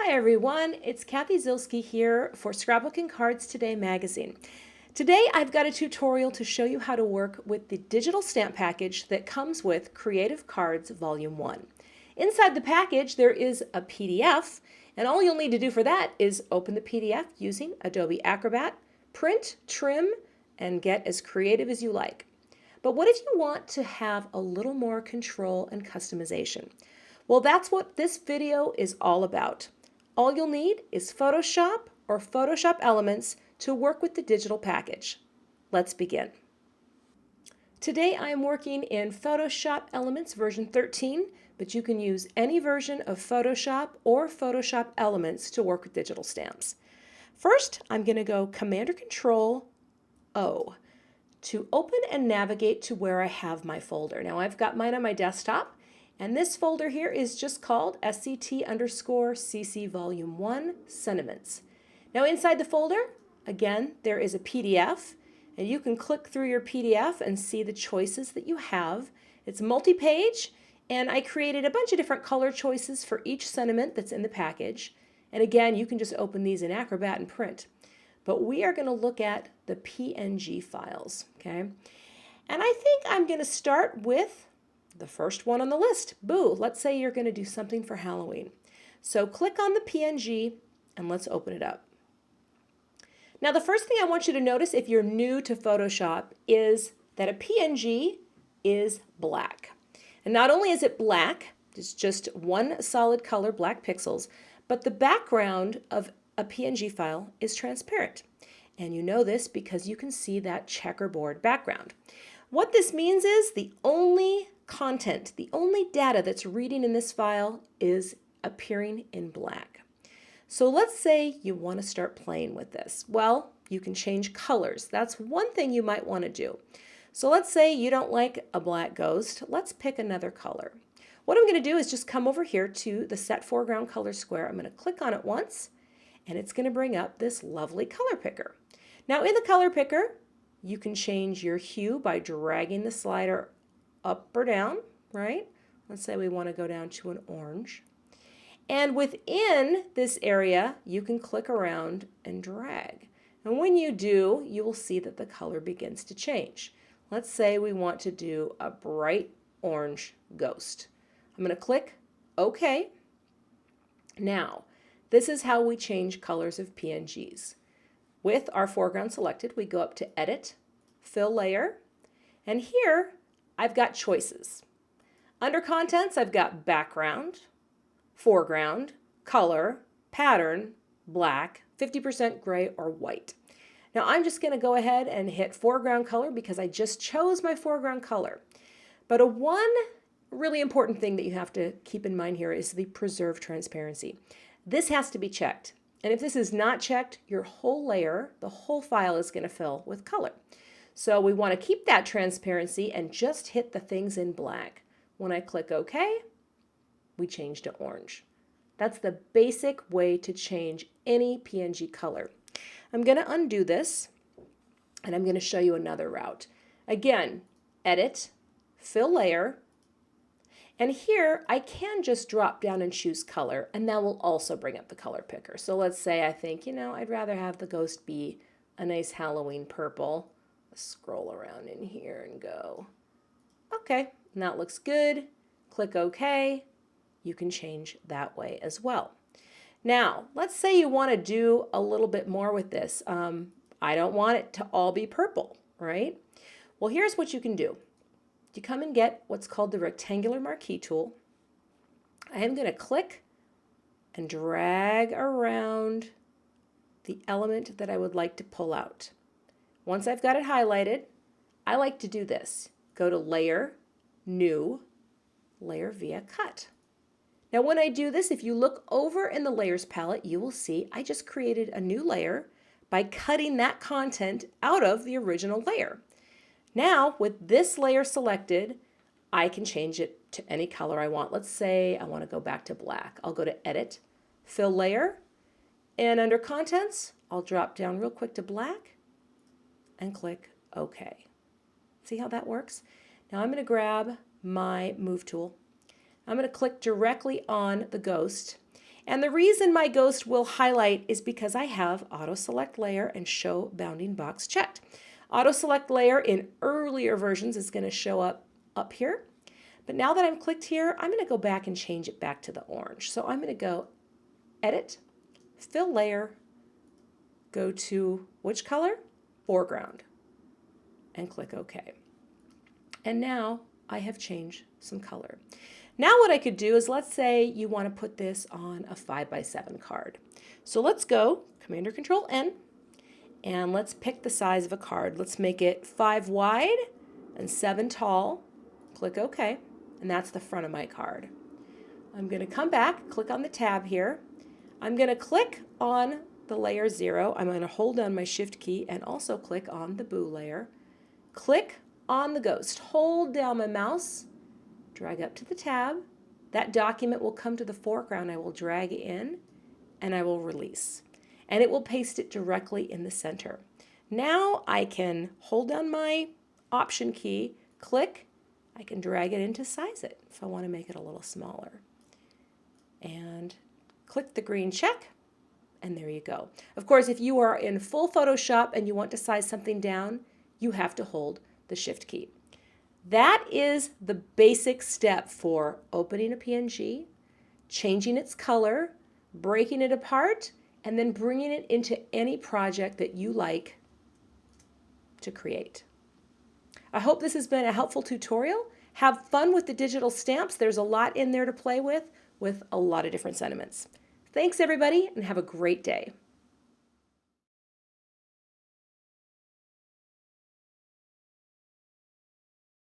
Hi everyone, it's Cathy Zielske here for Scrapbooking Cards Today magazine. Today I've got a tutorial to show you how to work with the digital stamp package that comes with Creative Cards Volume 1. Inside the package there is a PDF, and all you'll need to do for that is open the PDF using Adobe Acrobat, print, trim, and get as creative as you like. But what if you want to have a little more control and customization? Well, that's what this video is all about. All you'll need is Photoshop or Photoshop Elements to work with the digital package. Let's begin. Today I am working in Photoshop Elements version 13, but you can use any version of Photoshop or Photoshop Elements to work with digital stamps. First, I'm going to go Command or Control O to open and navigate to where I have my folder. Now I've got mine on my desktop, and this folder here is just called SCT_CC Volume 1 Sentiments. Now inside the folder, again, there is a PDF, and you can click through your PDF and see the choices that you have. It's multi-page, and I created a bunch of different color choices for each sentiment that's in the package. And again, you can just open these in Acrobat and print. But we are going to look at the PNG files, okay? And I think I'm going to start with the first one on the list. Boo! Let's say you're going to do something for Halloween. So click on the PNG and let's open it up. Now the first thing I want you to notice if you're new to Photoshop is that a PNG is black. And not only is it black, it's just one solid color, black pixels, but the background of a PNG file is transparent. And you know this because you can see that checkerboard background. What this means is the only content, the only data that's reading in this file is appearing in black. So let's say you want to start playing with this. Well, you can change colors. That's one thing you might want to do. So let's say you don't like a black ghost. Let's pick another color. What I'm going to do is just come over here to the Set Foreground Color Square. I'm going to click on it once, and it's going to bring up this lovely color picker. Now in the color picker, you can change your hue by dragging the slider up or down, right? Let's say we want to go down to an orange. And within this area, you can click around and drag. And when you do, you will see that the color begins to change. Let's say we want to do a bright orange ghost. I'm going to click OK. Now, this is how we change colors of PNGs. With our foreground selected, we go up to Edit, Fill Layer, and here I've got choices. Under Contents, I've got Background, Foreground, Color, Pattern, Black, 50% gray, or white. Now I'm just going to go ahead and hit Foreground Color because I just chose my foreground color. But one really important thing that you have to keep in mind here is the Preserve Transparency. This has to be checked. And if this is not checked, your whole layer, the whole file is going to fill with color. So we want to keep that transparency and just hit the things in black. When I click OK, we change to orange. That's the basic way to change any PNG color. I'm going to undo this, and I'm going to show you another route. Again, Edit, Fill Layer, and here I can just drop down and choose color, and that will also bring up the color picker. So let's say I think, I'd rather have the ghost be a nice Halloween purple. Let's scroll around in here and go, okay, and that looks good. Click OK. You can change that way as well. Now, let's say you want to do a little bit more with this. I don't want it to all be purple, right? Well, here's what you can do. You come and get what's called the rectangular marquee tool. I am going to click and drag around the element that I would like to pull out. Once I've got it highlighted, I like to do this. Go to Layer, New, Layer via Cut. Now when I do this, if you look over in the Layers palette, you will see I just created a new layer by cutting that content out of the original layer. Now, with this layer selected, I can change it to any color I want. Let's say I want to go back to black. I'll go to Edit, Fill Layer, and under Contents, I'll drop down real quick to black and click OK. See how that works? Now I'm going to grab my Move tool. I'm going to click directly on the ghost. And the reason my ghost will highlight is because I have Auto Select Layer and Show Bounding Box checked. Auto Select Layer in earlier versions is going to show up here. But now that I've clicked here, I'm going to go back and change it back to the orange. So I'm going to go Edit, Fill Layer, go to which color? Foreground, and click OK. And now I have changed some color. Now what I could do is, let's say you want to put this on a 5x7 card. So let's go Command-Control-N, and let's pick the size of a card. Let's make it 5 wide and 7 tall. Click OK, and that's the front of my card. I'm going to come back, click on the tab here. I'm going to click on the layer 0. I'm going to hold down my Shift key and also click on the Boo layer. Click on the ghost. Hold down my mouse, drag up to the tab. That document will come to the foreground. I will drag in and I will release. And it will paste it directly in the center. Now I can hold down my Option key, click, I can drag it in to size it if I want to make it a little smaller. And click the green check, and there you go. Of course, if you are in full Photoshop and you want to size something down, you have to hold the Shift key. That is the basic step for opening a PNG, changing its color, breaking it apart, and then bringing it into any project that you like to create. I hope this has been a helpful tutorial. Have fun with the digital stamps. There's a lot in there to play with a lot of different sentiments. Thanks everybody, and have a great day.